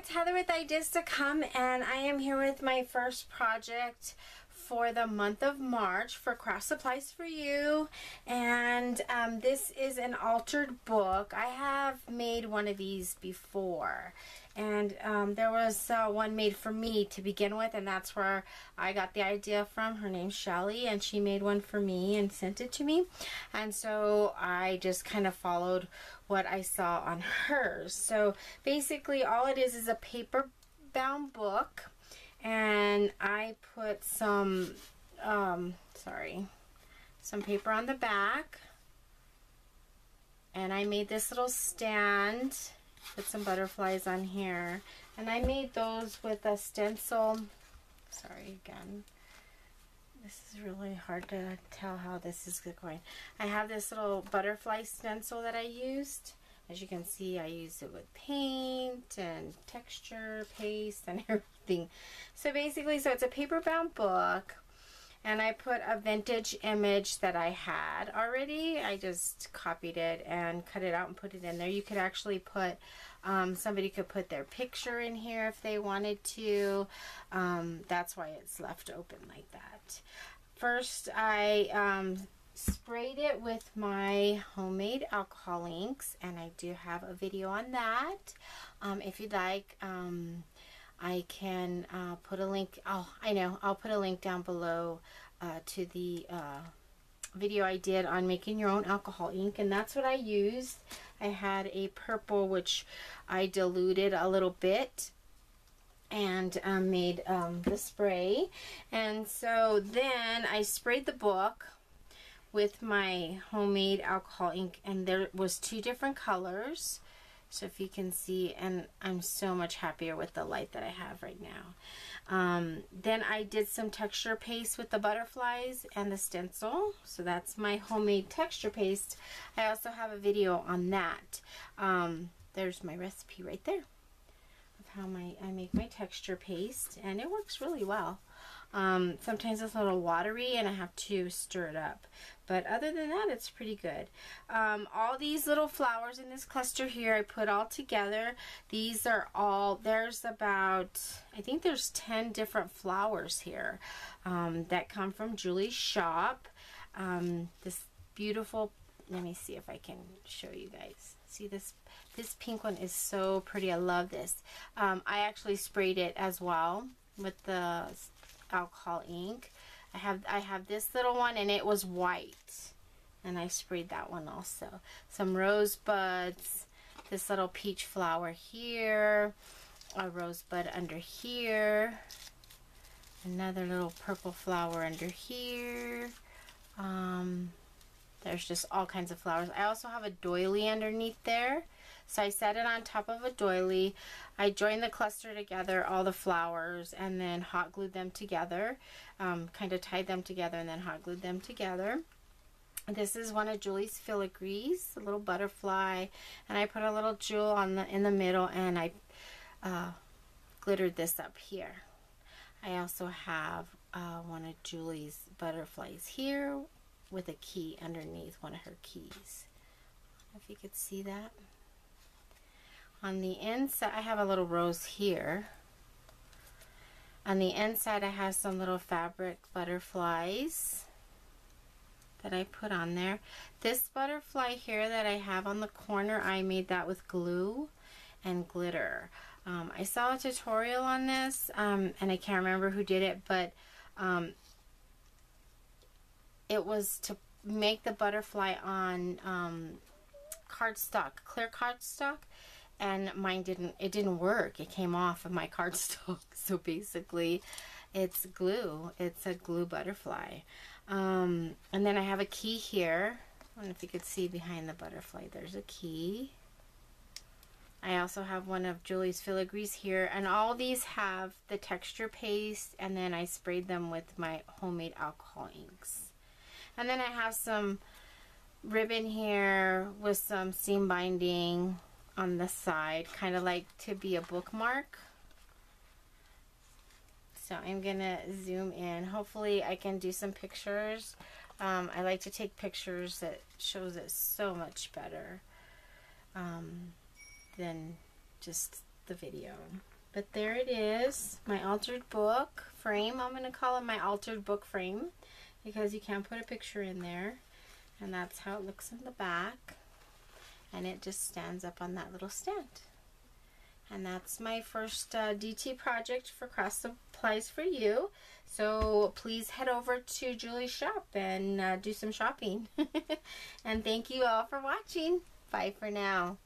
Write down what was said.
it's Heather with Ideas to Come, and I am here with my first project for the month of March for Kraftsupplies4U, and this is an altered book. I have made one of these before, and there was one made for me to begin with, and that's where I got the idea from. Her name's Shelly, and she made one for me and sent it to me, and so I just kind of followed what I saw on hers. So basically all it is a paper bound book, and I put some some paper on the back, and I made this little stand, put some butterflies on here, and I made those with a stencil. Sorry again, this is really hard to tell how this is going. I have this little butterfly stencil that I used. As you can see, I used it with paint and texture paste and everything. So basically, so it's a paper bound book, and I put a vintage image that I had already. I just copied it and cut it out and put it in there. You could actually put, somebody could put their picture in here if they wanted to. That's why it's left open like that. First, I sprayed it with my homemade alcohol inks, and I do have a video on that. If you'd like, I can put a link. Oh, I know, I'll put a link down below to the video I did on making your own alcohol ink, and that's what I used. I had a purple which I diluted a little bit and made the spray, and so then I sprayed the book with my homemade alcohol ink, and there was 2 different colors, so if you can see, and I'm so much happier with the light that I have right now. Then I did some texture paste with the butterflies and the stencil, so that's my homemade texture paste. I also have a video on that. There's my recipe right there of how I make my texture paste, and it works really well. Sometimes it's a little watery and I have to stir it up, but other than that, it's pretty good. All these little flowers in this cluster here I put all together. These are all, there's about, I think there's 10 different flowers here that come from Julie's shop. This beautiful, let me see if I can show you guys. See this pink one is so pretty. I love this. I actually sprayed it as well with the alcohol ink. I have this little one, and it was white, and I sprayed that one also. Some rosebuds, this little peach flower here, a rosebud under here, another little purple flower under here. There's just all kinds of flowers. I also have a doily underneath there. So I set it on top of a doily. I joined the cluster together, all the flowers, and then hot glued them together. Kind of tied them together and then hot glued them together. This is one of Julie's filigrees, a little butterfly, and I put a little jewel in the middle, and I glittered this up here. I also have one of Julie's butterflies here with a key underneath, one of her keys. I don't know if you could see that. On the inside, I have a little rose here. On the inside, I have some little fabric butterflies that I put on there. This butterfly here that I have on the corner, I made that with glue and glitter. I saw a tutorial on this, and I can't remember who did it, but it was to make the butterfly on cardstock, clear cardstock, and mine didn't work. It came off of my cardstock. So basically it's glue. It's a glue butterfly. And then I have a key here. I don't know if you could see behind the butterfly, there's a key. I also have one of Julie's filigrees here, and all these have the texture paste, and then I sprayed them with my homemade alcohol inks. And then I have some ribbon here with some seam binding on the side, kind of like to be a bookmark. So I'm gonna zoom in. Hopefully I can do some pictures. I like to take pictures that shows it so much better than just the video. But there it is, my altered book frame. I'm going to call it my altered book frame because you can't put a picture in there. And that's how it looks in the back. And it just stands up on that little stand. And that's my first DT project for Kraftsupplies4U. So please head over to Julie's shop and do some shopping. And thank you all for watching. Bye for now.